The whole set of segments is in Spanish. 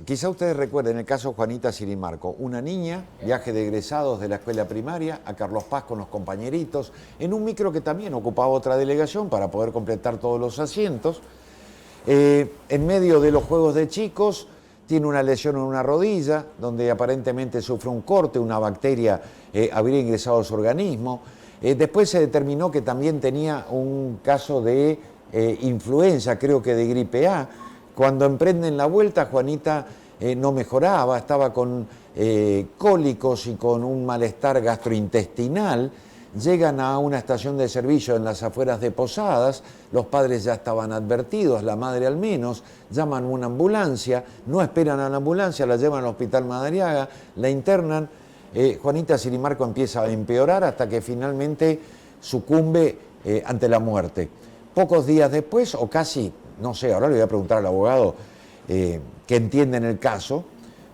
Quizá ustedes recuerden el caso Juanita Sirimarco, una niña, viaje de egresados de la escuela primaria a Carlos Paz con los compañeritos, en un micro que también ocupaba otra delegación para poder completar todos los asientos. En medio de los juegos de chicos, tiene una lesión en una rodilla, donde aparentemente sufre un corte, una bacteria habría ingresado a su organismo. Después se determinó que también tenía un caso de influenza, creo que de gripe A. Cuando emprenden la vuelta, Juanita no mejoraba, estaba con cólicos y con un malestar gastrointestinal. Llegan a una estación de servicio en las afueras de Posadas, los padres ya estaban advertidos, la madre al menos, llaman una ambulancia, no esperan a la ambulancia, la llevan al hospital Madariaga, la internan. Juanita Sirimarco empieza a empeorar hasta que finalmente sucumbe ante la muerte. Pocos días después, o casi, no sé, ahora le voy a preguntar al abogado que entiende en el caso,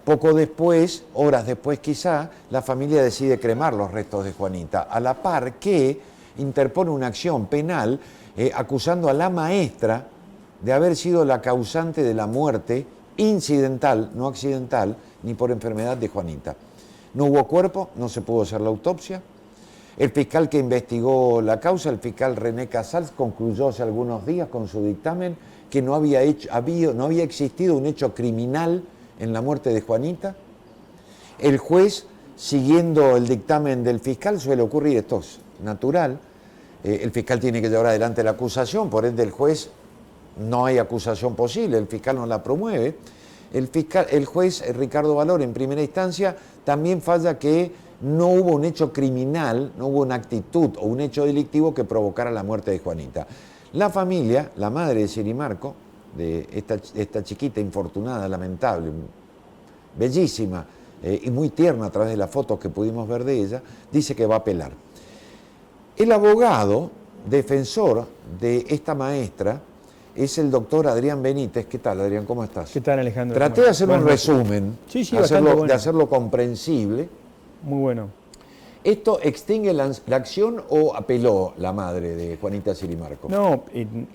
poco después, horas después quizá, la familia decide cremar los restos de Juanita, a la par que interpone una acción penal acusando a la maestra de haber sido la causante de la muerte incidental, no accidental, ni por enfermedad de Juanita. No hubo cuerpo, no se pudo hacer la autopsia. El fiscal que investigó la causa, el fiscal René Casals, concluyó hace algunos días con su dictamen que no había existido un hecho criminal en la muerte de Juanita. El juez, siguiendo el dictamen del fiscal, suele ocurrir, esto es natural, el fiscal tiene que llevar adelante la acusación, por ende el juez no hay acusación posible, el fiscal no la promueve. El juez Ricardo Valor, en primera instancia, también falla que no hubo un hecho criminal, no hubo una actitud o un hecho delictivo que provocara la muerte de Juanita. La familia, la madre de Sirimarco, de esta chiquita infortunada, lamentable, bellísima y muy tierna a través de las fotos que pudimos ver de ella, dice que va a apelar. El abogado defensor de esta maestra es el doctor Adrián Benítez. ¿Qué tal, Adrián? ¿Cómo estás? ¿Qué tal, Alejandro? Traté de hacer un resumen, de hacerlo comprensible. Muy bueno. ¿Esto extingue la acción o apeló la madre de Juanita Sirimarco? No,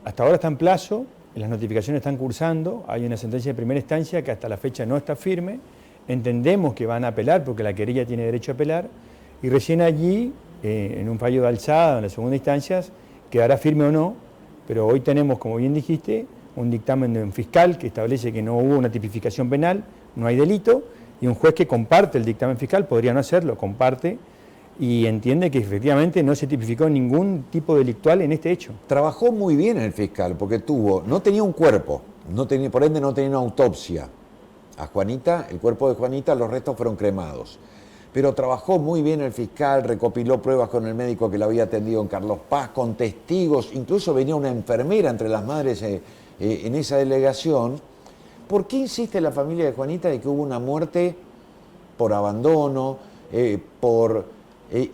hasta ahora está en plazo, las notificaciones están cursando, hay una sentencia de primera instancia que hasta la fecha no está firme, entendemos que van a apelar porque la querella tiene derecho a apelar, y recién allí, en un fallo de alzada, en la segunda instancia, quedará firme o no, pero hoy tenemos, como bien dijiste, un dictamen de un fiscal que establece que no hubo una tipificación penal, no hay delito, y un juez que comparte el dictamen fiscal, podría no hacerlo, comparte, y entiende que efectivamente no se tipificó ningún tipo delictual en este hecho. Trabajó muy bien el fiscal, porque no tenía un cuerpo, por ende no tenía una autopsia. A Juanita, el cuerpo de Juanita, los restos fueron cremados. Pero trabajó muy bien el fiscal, recopiló pruebas con el médico que la había atendido en Carlos Paz, con testigos, incluso venía una enfermera entre las madres en esa delegación. ¿Por qué insiste la familia de Juanita de que hubo una muerte por abandono,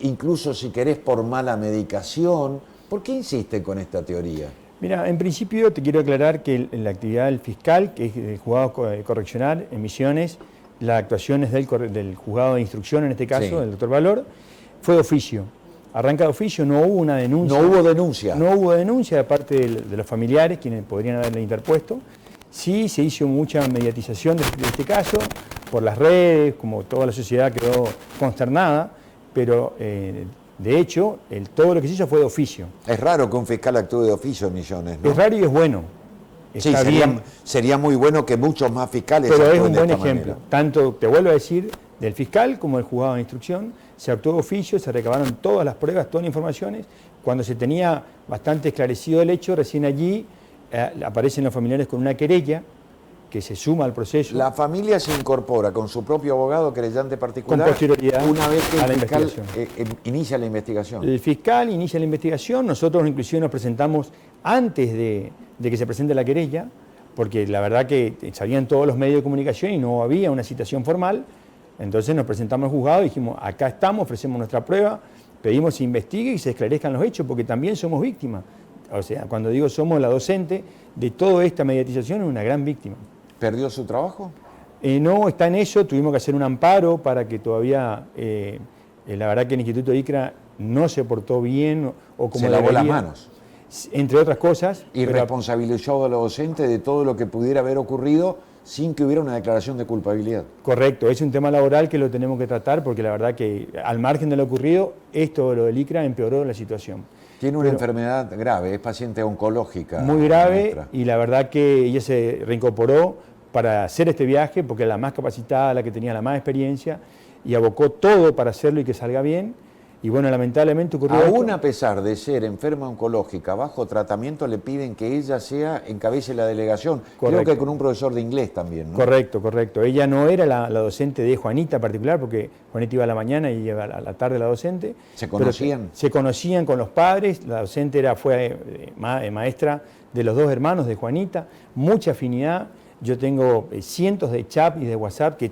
incluso si querés por mala medicación? ¿Por qué insisten con esta teoría? Mira, en principio te quiero aclarar que la actividad del fiscal, que es el juzgado correccional en Misiones, la actuación es del juzgado de instrucción, en este caso, sí, del doctor Valor, fue de oficio. Arranca de oficio, no hubo una denuncia. No hubo denuncia. No hubo denuncia de parte de los familiares, quienes podrían haberle interpuesto. Sí, se hizo mucha mediatización de este caso por las redes, como toda la sociedad quedó consternada, pero de hecho todo lo que se hizo fue de oficio. Es raro que un fiscal actúe de oficio en Misiones, ¿no? Es raro y es bueno. Sí, sería muy bueno que muchos más fiscales actúen de esta manera. Pero es un buen ejemplo. Manera. Tanto, te vuelvo a decir, del fiscal como del juzgado de instrucción, se actuó de oficio, se recabaron todas las pruebas, todas las informaciones. Cuando se tenía bastante esclarecido el hecho, recién allí aparecen los familiares con una querella que se suma al proceso. La familia se incorpora con su propio abogado querellante particular con posterioridad una vez que el fiscal inicia la investigación. El fiscal inicia la investigación, nosotros inclusive nos presentamos antes de que se presente la querella, porque la verdad que salían todos los medios de comunicación y no había una citación formal, entonces nos presentamos al juzgado y dijimos, acá estamos, ofrecemos nuestra prueba, pedimos que se investigue y se esclarezcan los hechos, porque también somos víctimas. O sea, cuando digo somos la docente de toda esta mediatización, es una gran víctima. ¿Perdió su trabajo? No, está en eso, tuvimos que hacer un amparo para que todavía, la verdad que el Instituto ICRA no se portó bien o como se lavó las manos. Entre otras cosas. Y responsabilizó a los docentes de todo lo que pudiera haber ocurrido sin que hubiera una declaración de culpabilidad. Correcto, es un tema laboral que lo tenemos que tratar porque la verdad que al margen de lo ocurrido, esto, lo del ICRA, empeoró la situación. Tiene una enfermedad grave, es paciente oncológica. Muy grave, maestra. y la verdad que ella se reincorporó para hacer este viaje porque era la más capacitada, la que tenía la más experiencia, y abocó todo para hacerlo y que salga bien. Y bueno, lamentablemente ocurrió Aún esto. a pesar de ser enferma oncológica, bajo tratamiento, le piden que ella encabece la delegación. Correcto. Creo que con un profesor de inglés también, ¿no? Correcto, correcto. Ella no era la docente de Juanita en particular, porque Juanita iba a la mañana y iba a la tarde la docente. ¿Se conocían? Se conocían con los padres. La docente fue maestra de los dos hermanos de Juanita. Mucha afinidad. Yo tengo cientos de chats y de WhatsApp que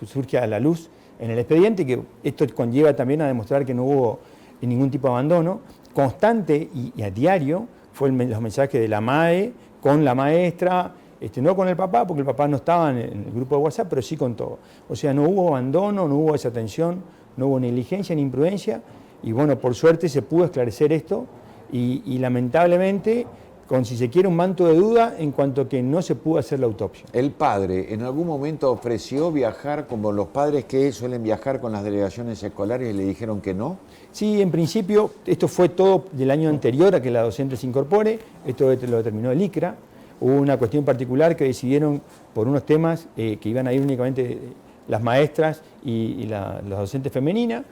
surge a la luz en el expediente, que esto conlleva también a demostrar que no hubo ningún tipo de abandono. Constante y a diario fue los mensajes de la MAE con la maestra, no con el papá, porque el papá no estaba en el grupo de WhatsApp, pero sí con todo. O sea, no hubo abandono, no hubo desatención, no hubo negligencia ni imprudencia, y bueno, por suerte se pudo esclarecer esto, y lamentablemente, con, si se quiere, un manto de duda en cuanto a que no se pudo hacer la autopsia. ¿El padre en algún momento ofreció viajar como los padres que suelen viajar con las delegaciones escolares y le dijeron que no? Sí, en principio, esto fue todo del año anterior a que la docente se incorpore, esto lo determinó el ICRA. Hubo una cuestión particular que decidieron por unos temas que iban a ir únicamente las maestras y las docentes femeninas.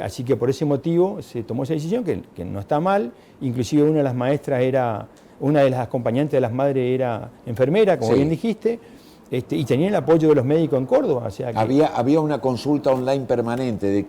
Así que por ese motivo se tomó esa decisión, que no está mal. Inclusive una de las maestras una de las acompañantes de las madres era enfermera, como sí. bien dijiste, y tenía el apoyo de los médicos en Córdoba. O sea que había una consulta online permanente de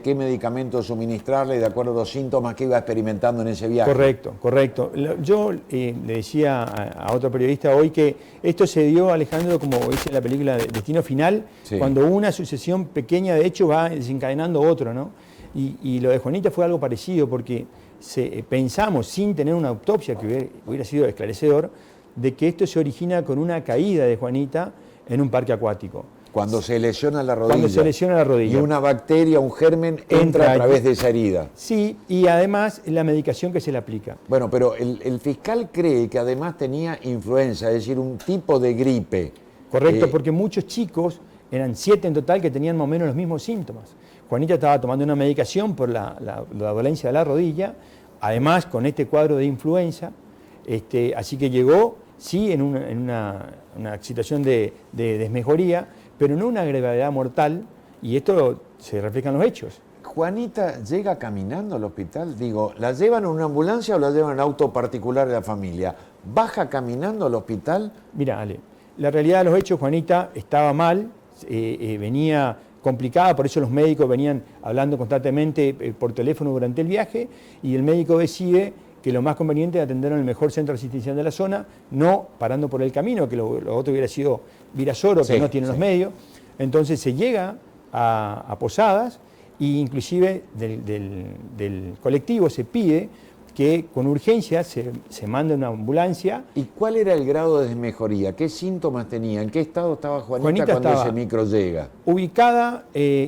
qué medicamentos suministrarle de acuerdo a los síntomas que iba experimentando en ese viaje. Correcto, correcto. Yo le decía a otro periodista hoy que esto se dio, Alejandro, como dice en la película Destino Final, sí. Cuando una sucesión pequeña de hechos va desencadenando otro, ¿no? Y lo de Juanita fue algo parecido, porque pensamos, sin tener una autopsia que hubiera sido esclarecedor, de que esto se origina con una caída de Juanita en un parque acuático. Cuando se lesiona la rodilla. Cuando se lesiona la rodilla. Y una bacteria, un germen, entra a través de esa herida. Sí, y además la medicación que se le aplica. Bueno, pero el fiscal cree que además tenía influenza, es decir, un tipo de gripe. Correcto, porque muchos chicos, eran 7 en total, que tenían más o menos los mismos síntomas. Juanita estaba tomando una medicación por la dolencia de la rodilla, además con este cuadro de influenza, así que llegó, sí, en una situación de desmejoría, pero no una gravedad mortal, y esto se refleja en los hechos. ¿Juanita llega caminando al hospital? Digo, ¿la llevan en una ambulancia o la llevan en auto particular de la familia? ¿Baja caminando al hospital? Mira, Ale, la realidad de los hechos, Juanita estaba mal, venía complicada, por eso los médicos venían hablando constantemente por teléfono durante el viaje, y el médico decide que lo más conveniente es atender en el mejor centro asistencial de la zona, no parando por el camino, que lo otro hubiera sido Virasoro, que no tiene los medios. Entonces se llega a Posadas, e inclusive del colectivo se pide que con urgencia se mande una ambulancia. ¿Y cuál era el grado de desmejoría? ¿Qué síntomas tenía? ¿En qué estado estaba Juanita cuando ese micro llega? Ubicada,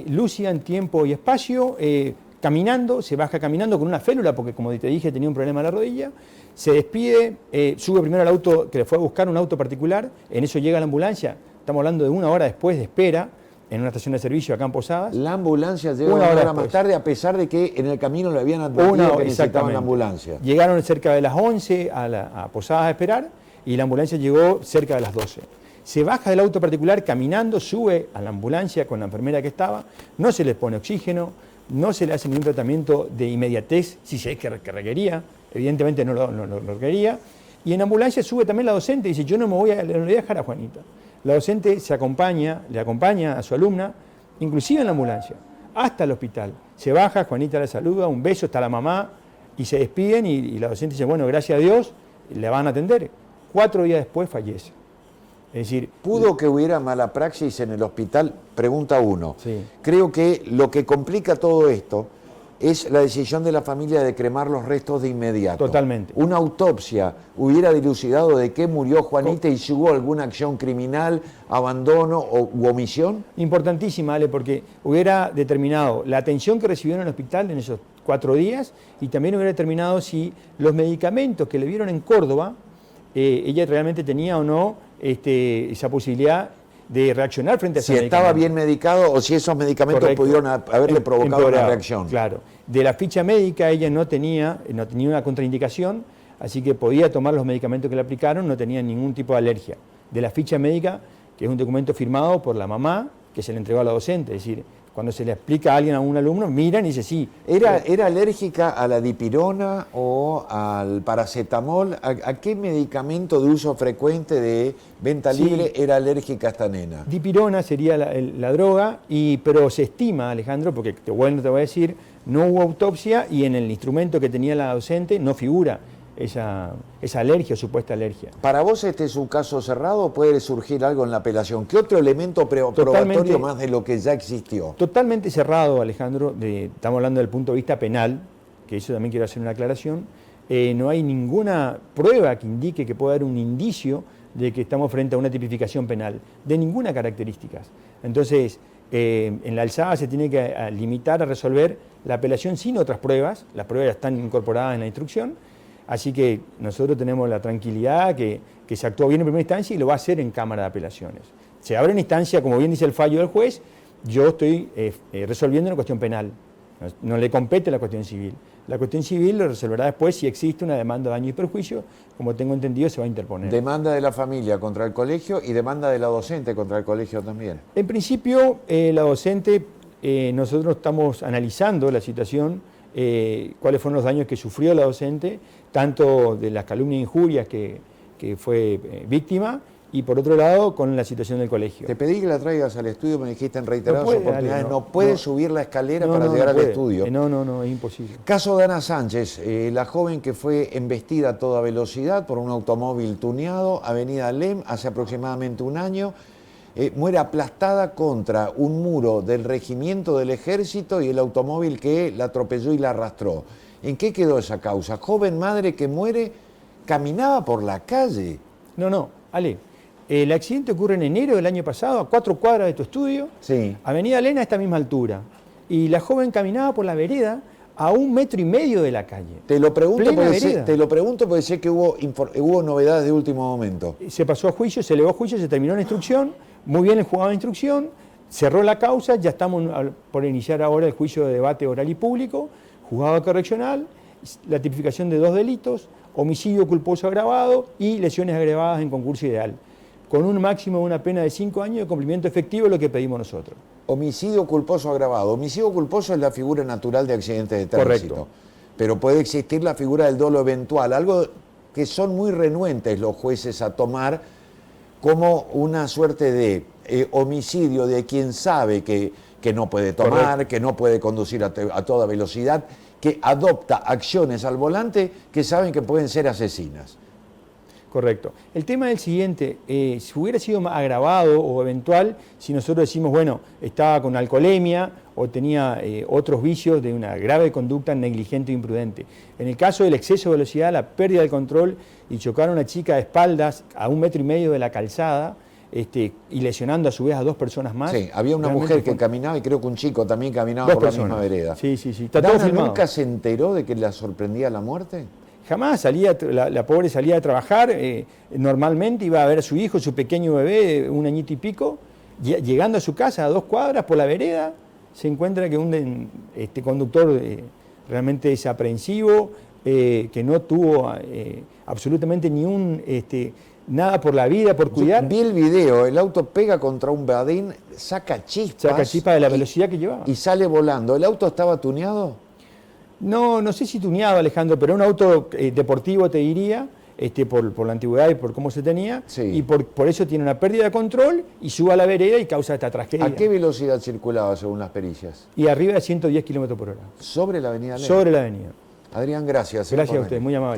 lúcida en tiempo y espacio, caminando, se baja caminando con una férula, porque como te dije tenía un problema en la rodilla, se despide, sube primero al auto que le fue a buscar, un auto particular, en eso llega la ambulancia, estamos hablando de 1 hora después de espera, en una estación de servicio acá en Posadas. La ambulancia llega 1 hora más tarde, a pesar de que en el camino le habían advertido que necesitaban la ambulancia. Llegaron cerca de las 11 a Posadas a esperar, y la ambulancia llegó cerca de las 12. Se baja del auto particular caminando, sube a la ambulancia con la enfermera que estaba, no se les pone oxígeno, no se le hace ningún tratamiento de inmediatez, si se es que requería, evidentemente no lo requería, y en ambulancia sube también la docente y dice, yo no le voy a dejar a Juanita. La docente le acompaña a su alumna, inclusive en la ambulancia, hasta el hospital. Se baja, Juanita la saluda, un beso, está la mamá, y se despiden, y la docente dice, bueno, gracias a Dios, le van a atender. 4 días después fallece. Es decir, ¿pudo que hubiera mala praxis en el hospital? Pregunta 1. Sí. Creo que lo que complica todo esto es la decisión de la familia de cremar los restos de inmediato. Totalmente. Una autopsia hubiera dilucidado de qué murió Juanita y si hubo alguna acción criminal, abandono u omisión. Importantísima, Ale, porque hubiera determinado la atención que recibió en el hospital en esos 4 días, y también hubiera determinado si los medicamentos que le vieron en Córdoba, ella realmente tenía o no esa posibilidad de reaccionar frente a esos si estaba medicamentos. bien medicado o si esos medicamentos Correcto. pudieron haberle provocado una reacción. Claro. De la ficha médica ella no tenía una contraindicación, así que podía tomar los medicamentos que le aplicaron, no tenía ningún tipo de alergia. De la ficha médica, que es un documento firmado por la mamá, que se le entregó a la docente, es decir, cuando se le explica a alguien, a un alumno, miran y dice sí. ¿Era alérgica a la dipirona o al paracetamol? ¿A qué medicamento de uso frecuente de venta libre era alérgica esta nena? Dipirona sería la droga, pero se estima, Alejandro, porque bueno te voy a decir, no hubo autopsia y en el instrumento que tenía la docente no figura esa alergia o supuesta alergia. ¿Para vos este es un caso cerrado o puede surgir algo en la apelación? ¿Qué otro elemento probatorio más de lo que ya existió? Totalmente cerrado, Alejandro, estamos hablando del punto de vista penal, que eso también quiero hacer una aclaración, no hay ninguna prueba que indique que pueda haber un indicio de que estamos frente a una tipificación penal, de ninguna característica. Entonces, en la alzada se tiene que limitar a resolver la apelación sin otras pruebas, las pruebas ya están incorporadas en la instrucción, así que nosotros tenemos la tranquilidad que se actuó bien en primera instancia y lo va a hacer en Cámara de Apelaciones. Se abre una instancia, como bien dice el fallo del juez, yo estoy resolviendo una cuestión penal, no le compete la cuestión civil. La cuestión civil lo resolverá después si existe una demanda de daño y perjuicio, como tengo entendido se va a interponer. Demanda de la familia contra el colegio y demanda de la docente contra el colegio también. En principio, la docente, nosotros estamos analizando la situación, cuáles fueron los daños que sufrió la docente, tanto de las calumnias e injurias que fue víctima, y por otro lado, con la situación del colegio. Te pedí que la traigas al estudio, me dijiste en reiteradas oportunidades, Ale, no puede subir la escalera para llegar al estudio. No, es imposible. Caso de Ana Sánchez, la joven que fue embestida a toda velocidad por un automóvil tuneado, Avenida Lem, hace aproximadamente un año, muere aplastada contra un muro del regimiento del ejército y el automóvil que la atropelló y la arrastró. ¿En qué quedó esa causa? Joven madre que muere, caminaba por la calle. No, Ale, el accidente ocurre en enero del año pasado, a 4 cuadras de tu estudio, sí. Avenida Lena a esta misma altura. Y la joven caminaba por la vereda a 1,5 metros de la calle. Te lo pregunto porque sé que hubo novedades de último momento. Se pasó a juicio, se elevó a juicio, se terminó la instrucción, muy bien el juzgado de instrucción, cerró la causa, ya estamos por iniciar ahora el juicio de debate oral y público, juzgado correccional, la tipificación de 2 delitos, homicidio culposo agravado y lesiones agravadas en concurso ideal, con un máximo de una pena de 5 años de cumplimiento efectivo, lo que pedimos nosotros. Homicidio culposo agravado. Homicidio culposo es la figura natural de accidente de tránsito. Correcto. Pero puede existir la figura del dolo eventual, algo que son muy renuentes los jueces a tomar como una suerte de homicidio de quien sabe que no puede tomar, correcto, que no puede conducir a toda velocidad, que adopta acciones al volante que saben que pueden ser asesinas. Correcto. El tema es el siguiente, si hubiera sido más agravado o eventual, si nosotros decimos, bueno, estaba con alcoholemia o tenía otros vicios de una grave conducta negligente o imprudente. En el caso del exceso de velocidad, la pérdida del control y chocar a una chica de espaldas a 1,5 metros de la calzada, y lesionando a su vez a 2 personas más. Sí, había una mujer que caminaba y creo que un chico también caminaba por la misma vereda. Sí. Está todo filmado. ¿Nunca se enteró de que la sorprendía la muerte? Jamás, la pobre salía a trabajar, normalmente iba a ver a su hijo, su pequeño bebé, 1 añito y pico, llegando a su casa a 2 cuadras por la vereda, se encuentra que un conductor realmente desaprensivo, que no tuvo absolutamente nada por la vida, por cuidar. Vi el video, el auto pega contra un badín, saca chispas de la velocidad que llevaba. Y sale volando. ¿El auto estaba tuneado? No sé si tuneado, Alejandro, pero un auto deportivo te diría, por la antigüedad y por cómo se tenía, sí, y por eso tiene una pérdida de control y sube a la vereda y causa esta tragedia. ¿A qué velocidad circulaba según las pericias? Y arriba de 110 km/h. ¿Sobre la avenida Lem? Sobre la avenida. Adrián, gracias. Gracias a usted, muy amable.